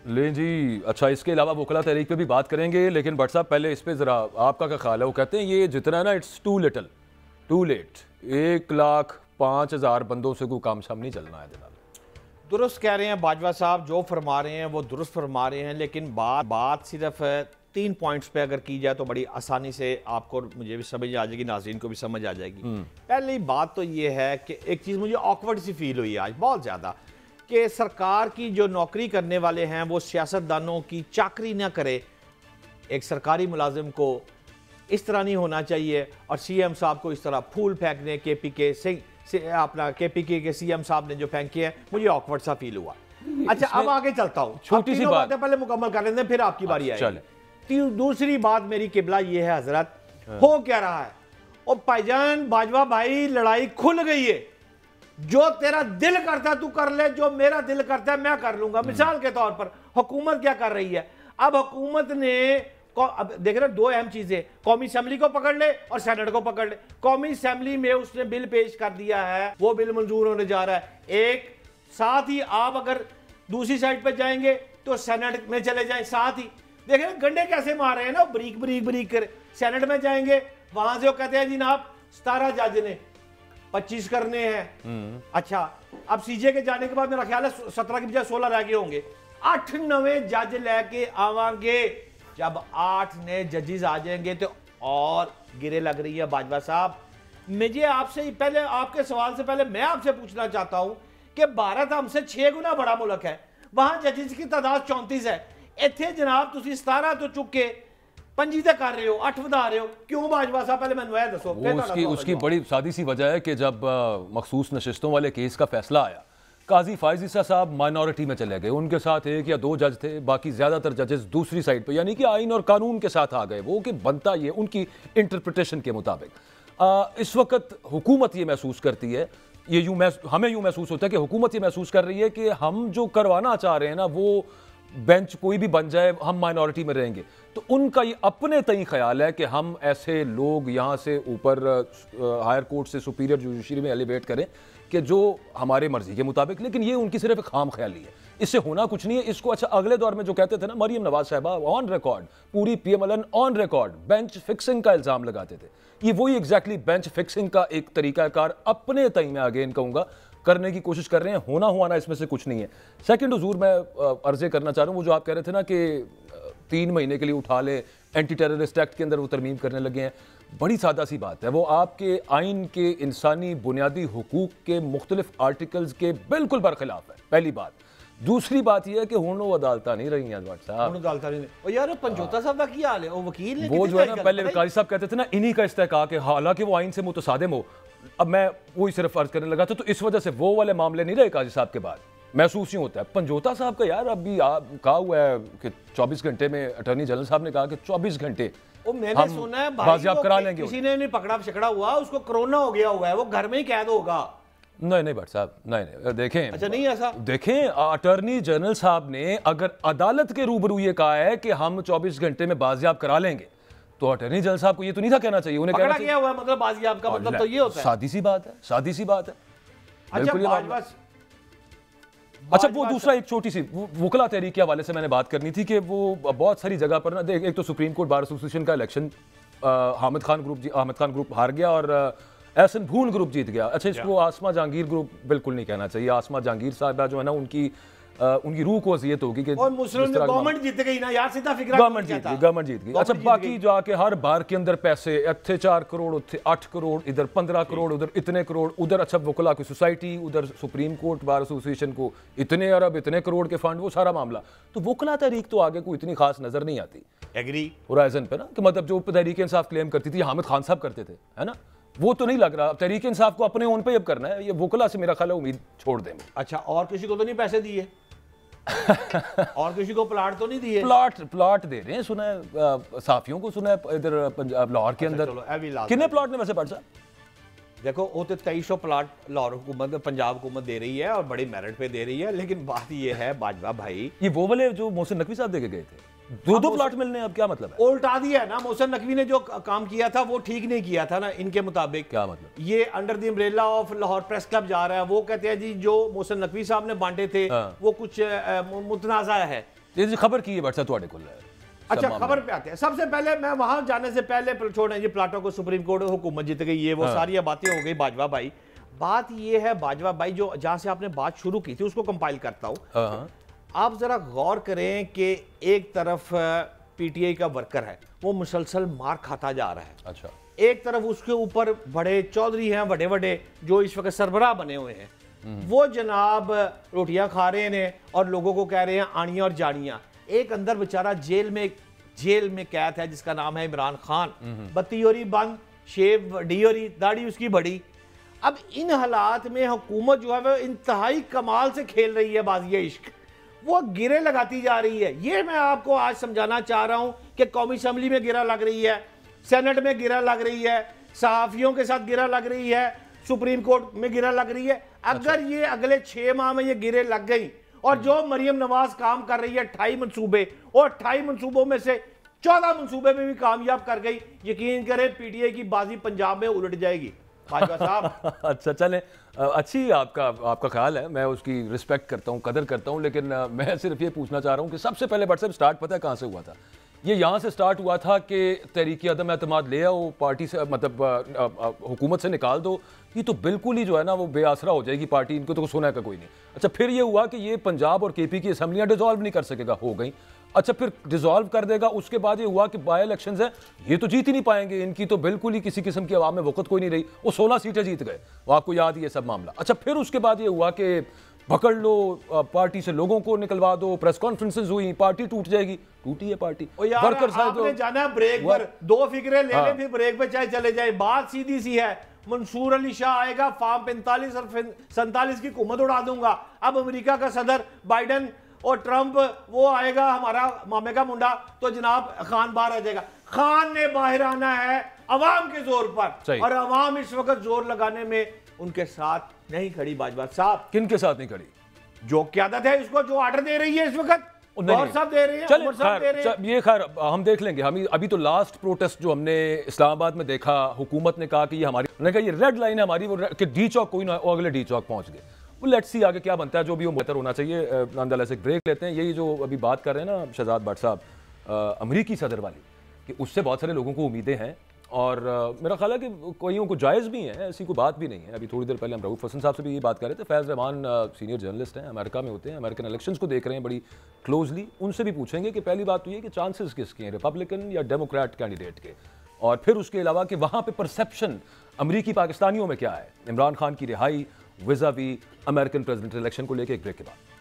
ले जी। अच्छा, इसके अलावा वकला तहरीक पे भी बात करेंगे, लेकिन भट्ट साहब पहले इस पे ज़रा आपका क्या ख्याल है? वो कहते हैं ये जितना है ना, it's too little too late. 1,05,000 बंदों से कोई काम शाम नहीं चलना है जनाब। दुरुस्त कह रहे हैं बाजवा साहब, जो फरमा रहे हैं वो दुरुस्त फरमा रहे हैं, लेकिन बात सिर्फ 3 पॉइंट्स पे अगर की जाए तो बड़ी आसानी से आपको मुझे भी समझ आ जाएगी, नाज़रीन को भी समझ आ जाएगी। पहली बात तो ये है कि एक चीज़ मुझे ऑकवर्ड सी फील हुई आज बहुत ज़्यादा, कि सरकार की जो नौकरी करने वाले हैं वो सियासतदानों की चाकरी ना करे। एक सरकारी मुलाजिम को इस तरह नहीं होना चाहिए, और सीएम साहब को इस तरह फूल फेंकने केपीके से अपना केपीके के सीएम साहब ने जो फेंके हैं, मुझे ऑकवर्ड सा फील हुआ। अच्छा, अब आगे चलता हूँ, छोटी सी बात पहले मुकम्मल कर लेते हैं, फिर आपकी बारी आएगी। दूसरी बात मेरी किबला ये है हजरत, हो क्या रहा है? और भाईजान बाजवा भाई, लड़ाई खुल गई है। जो तेरा दिल करता है तू कर ले, जो मेरा दिल करता है मैं कर लूंगा। मिसाल के तौर पर हुकूमत क्या कर रही है? अब हुकूमत ने अब देख रहे, दो अहम चीजें, कौमी असेंबली को पकड़ ले और सेनेट को पकड़ ले। कौमी असेंबली में उसने बिल पेश कर दिया है, वो बिल मंजूर होने जा रहा है। एक साथ ही आप अगर दूसरी साइड पर जाएंगे तो सेनेट में चले जाएं, साथ ही देख रहे गंडे कैसे मार रहे हैं ना, बरीक बरीक बरीक कर। सेनेट में जाएंगे, वहां से वो कहते हैं जनाब 17 जज ने 25 करने हैं। अच्छा, अब सीजे के जाने के बाद मेरा ख्याल है 17 की बजाय 16 रह गए होंगे। 8 नवे जज लेके आवांगे। जब 8 नए जजेस आ जाएंगे तो और गिरे लग रही है बाजवा साहब। मुझे आपसे पहले, आपके सवाल से पहले मैं आपसे पूछना चाहता हूं कि भारत हमसे 6 गुना बड़ा मुल्क है, वहां जजेस की तादाद 34 है। इतने जनाब तुम 17 तो चुके 5 तक कर रहे हो, 8 बता रहे हो, क्यों बाजवा साहब? पहले मैंने दसो। उसकी बड़ी सादी सी वजह है कि जब मखसूस नशिस्तों वाले केस का फैसला आया, काजी फाइज ईसा साहब माइनॉरिटी में चले गए, उनके साथ 1 या 2 जज थे, बाकी ज़्यादातर जजेस दूसरी साइड पर, यानी कि आइन और कानून के साथ आ गए वो, कि बनता ये उनकी इंटरप्रिटेशन के मुताबिक। इस वक्त हुकूमत ये महसूस करती है, हमें यूँ महसूस होता है कि हुकूमत ये महसूस कर रही है कि हम जो करवाना चाह रहे हैं ना, वो बेंच कोई भी बन जाए हम माइनॉरिटी में रहेंगे। तो उनका ये अपने तय ख्याल है कि हम ऐसे लोग यहाँ से ऊपर हायर कोर्ट से सुपीरियर जुडिशरी में एलिवेट करें कि जो हमारे मर्जी के मुताबिक, लेकिन ये उनकी सिर्फ एक खाम ख्याली है, इससे होना कुछ नहीं है इसको। अच्छा, अगले दौर में जो कहते थे ना, मरियम नवाज साहबा ऑन रिकॉर्ड, पूरी PMLN on record bench fixing का इल्जाम लगाते थे, ये वही एग्जैक्टली बेंच फिक्सिंग का एक तरीकाकार अपने तय में अगेन कहूँगा करने की कोशिश कर रहे हैं। होना हुआना इसमें से कुछ नहीं है। सेकंड हुजूर, मैं अर्जे करना चाह रहा हूँ, वो जो आप कह रहे थे ना कि 3 महीने के लिए उठा ले, एंटी टेररिस्ट एक्ट के अंदर वो तरमीम करने लगे हैं, बड़ी सादा सी बात है, वो आपके आइन के इंसानी बुनियादी हुकूक के मुख्तलिफ आर्टिकल्स के बिल्कुल बरखिलाफ है, पहली बात। दूसरी बात यह है कि हुण अदालत नहीं रही हैं साहब। यार पंजोता साहब का क्या हाल है? वो वकील ने, वो जो है ना, पहले काजी साहब कहते थे ना, इन्हीं का इस्तेहकाक है, हालांकि वो आइन से मुतसादिम हो। अब मैं वही सिर्फ अर्ज करने लगा था, तो इस वजह से वो वाले मामले नहीं रहे काजी साहब के बाद, महसूस ही होता है। पंजोता साहब का यार अभी कहा हुआ है कि 24 घंटे में, अटॉर्नी जनरल साहब ने कहा कि 24 घंटे मैंने सुना है बाजियाब करा लेंगे। किसी ने नहीं पकड़ा पकड़ा हुआ, उसको कोरोना हो गया हुआ है, वो घर में ही कैद होगा। नहीं भट्ट साहब, नहीं देखें, अच्छा नहीं ऐसा, देखें अटॉर्नी जनरल साहब ने अगर अदालत के रूबरू ये कहा है कि हम 24 घंटे में बाजियाब करा लेंगे, तो अटॉर्नी जनरल साहब को ये तो नहीं था कहना चाहिए, उन्हें कहना क्या हुआ मतलब बाजियाब का मतलब तो ये होता है। सादी सी बात है, सादी सी बात है। अच्छा, वो दूसरा एक छोटी सी वकला तहरीक के हवाले से मैंने बात करनी थी कि वो बहुत सारी जगह पर ना, देख, एक तो सुप्रीम कोर्ट बार एसोसिएशन का इलेक्शन हामिद खान ग्रुप हार गया और एहसन भून ग्रुप जीत गया। अच्छा, इसको आसमा जहांगीर ग्रुप बिल्कुल नहीं कहना चाहिए। आसमा जहांगीर साहबा जो है ना, उनकी रूह को अजियत होगी कि गवर्नमेंट जीत गई ना यार, सीधा फिक्र, गवर्नमेंट जीत गई। अच्छा, बाकी जाके हर बार के अंदर पैसे इतने 4 करोड़, उथे 8 करोड़, इधर 15 करोड़, उधर इतने करोड़, उधर अच्छा वकला की सोसाइटी, उधर सुप्रीम कोर्ट बार एसोसिएशन को इतने अरब, इतने करोड़ के फंड, वो सारा मामला। तो वकला तहरीक तो आगे कोई इतनी खास नजर नहीं आती एग्री होराइजन पे ना, कि मतलब जो तहरीक इंसाफ क्लेम करती थी, हामिद खान साहब करते थे, है ना, वो तो नहीं लग रहा। तहरीक इंसाफ को अपने ओन पे अब करना है, ये वकला से मेरा ख्याल है उम्मीद छोड़ दें। अच्छा, और किसी को तो नहीं पैसे दिए? और किसी को प्लाट तो नहीं दिए? प्लाट दे रहे हैं, सुना है साफियों को, सुना है इधर लाहौर के अंदर। कितने प्लाट ने वैसे पड़ सा? देखो, वो तो 2300 प्लाट लाहौर हुकूमत, पंजाब हुकूमत दे रही है और बड़ी मेरिट पे दे रही है, लेकिन बात ये है बाजवा भाई, ये वो वाले जो मोहसिन नकवी साहब देके गए थे, 2 प्लाट मिलने, अब क्या मतलब है? उल्टा दिया है ना, मोहसिन नकवी ने जो काम किया था वो ठीक नहीं किया था ना इनके मुताबिक। क्या मतलब? ये under the umbrella of Lahore press club जा रहा है। वो कहते हैं जी जो मोहसिन नकवी साहब ने बांटे थे वो कुछ मुतनाज़ा है, ये जी खबर की है बट थोड़े को अच्छा खबर पे आते हैं। सबसे पहले मैं वहां जाने से पहले छोड़ें जी, प्लाटो को सुप्रीम कोर्ट हुकूमत जीत गई, ये वो सारी बातें हो गई। बाजवा भाई, बात ये है बाजवा भाई, जो जहां से आपने बात शुरू की थी उसको कंपाइल करता हूं। आप जरा गौर करें कि एक तरफ पीटीआई का वर्कर है, वो मुसलसल मार खाता जा रहा है। अच्छा, एक तरफ उसके ऊपर बड़े चौधरी हैं, बड़े बड़े जो इस वक्त सरबराह बने हुए हैं, वो जनाब रोटियां खा रहे हैं और लोगों को कह रहे हैं आनियां और जानियां। एक अंदर बेचारा जेल में कैद है जिसका नाम है इमरान खान, बत्तीयोरी बंद, शेव डियोरी, दाढ़ी उसकी बड़ी। अब इन हालात में हुकूमत जो है वो इंतहाई कमाल से खेल रही है बाज़िए इश्क, वो गिरे लगाती जा रही है। ये मैं आपको आज समझाना चाह रहा हूं कि कौमी असम्बली में गिरा लग रही है, सेनेट में गिरा लग रही है, सहाफ़ियों के साथ गिरा लग रही है, सुप्रीम कोर्ट में गिरा लग रही है। अगर ये अगले 6 माह में ये गिरे लग गई और जो मरियम नवाज काम कर रही है 28 मंसूबे, और 28 मंसूबों में से 14 मंसूबे में भी कामयाब कर गई, यकीन करें पीटीआई की बाजी पंजाब में उलट जाएगी बाजवा साहब। अच्छा चलें, अच्छी आपका ख्याल है, मैं उसकी रिस्पेक्ट करता हूँ, कदर करता हूँ, लेकिन मैं सिर्फ ये पूछना चाह रहा हूँ कि सबसे पहले व्हाट्सएप स्टार्ट पता है कहाँ से हुआ था? ये यहाँ से स्टार्ट हुआ था कि तहरीक अदम एतमाद ले आओ, पार्टी से मतलब हुकूमत से निकाल दो, ये तो बिल्कुल ही जो है ना वो बेआसरा हो जाएगी पार्टी, इनको तो सोना का कोई नहीं। अच्छा, फिर ये हुआ कि ये पंजाब और केपी की असम्बलियाँ डिजॉल्व नहीं कर सकेगा, हो गई। अच्छा, फिर डिजॉल्व कर देगा, उसके बाद ये हुआ कि बाई इलेक्शंस है, ये तो जीत ही नहीं पाएंगे, इनकी तो बिल्कुल ही किसी किस्म की आवाम में वक़्त कोई नहीं रही, वो 16 सीटें जीत गए, वो आपको याद ही है सब मामला। अच्छा, फिर उसके बाद ये हुआ कि पकड़ लो, पार्टी से लोगों को निकलवा दो, प्रेस कॉन्फ्रेंसेज हुई, पार्टी टूट जाएगी, टूटी है पार्टी। वर्कर आपने जाना ब्रेक पर, 2 फिक्रे ले लें, फिर ब्रेक पे चाहे चले जाए। बात सीधी सी है, मंसूर अली शाह आएगा, फार्म 45 और 47 की हुकूमत उड़ा दूंगा। अब अमेरिका का सदर बाइडन और ट्रंप वो आएगा, हमारा मामे का मुंडा, तो जनाब खान बाहर आ जाएगा। खान ने बाहर आना है अवाम के जोर पर, और अवाम इस वक्त जोर लगाने में उनके साथ नहीं खड़ी। बाजवा साहब किन के साथ नहीं खड़ी? जो क्यादत है इसको, जो ऑर्डर दे रही है इस वक्त, सब दे रहे हैं। ये खैर हम देख लेंगे। हम अभी तो लास्ट प्रोटेस्ट जो हमने इस्लामाबाद में देखा, हुकूमत ने कहा कि ये हमारी, उन्होंने कहा ये रेड लाइन है हमारी, वो कि डी चौक कोई ना, वो अगले डी चौक पहुंच गए। वो लेट्स सी आगे क्या बनता है, जो भी वो बेहतर होना चाहिए। नॉनदलेस एक ब्रेक लेते हैं। यही जो अभी बात कर रहे हैं ना शहजाद भट्ट साहब, अमरीकी सदर वाली, कि उससे बहुत सारे लोगों को उम्मीदें हैं, और मेरा ख्याल है कि कोईयों को जायज़ भी हैं, ऐसी कोई बात भी नहीं है। अभी थोड़ी देर पहले हम रऊफ हसन साहब से भी ये बात कर रहे थे। फैज़ रहमान सीनियर जर्नलिस्ट हैं, अमेरिका में होते हैं, अमेरिकन इलेक्शंस को देख रहे हैं बड़ी क्लोजली। उनसे भी पूछेंगे कि पहली बात तो ये कि चांसेस किसके हैं, रिपब्लिकन या डेमोक्रेट कैंडिडेट के, और फिर उसके अलावा कि वहाँ पे परसेप्शन अमरीकी पाकिस्तानियों में क्या है इमरान खान की रिहाई vis-a-vis American presidential election को लेकर। एक ब्रेक के बाद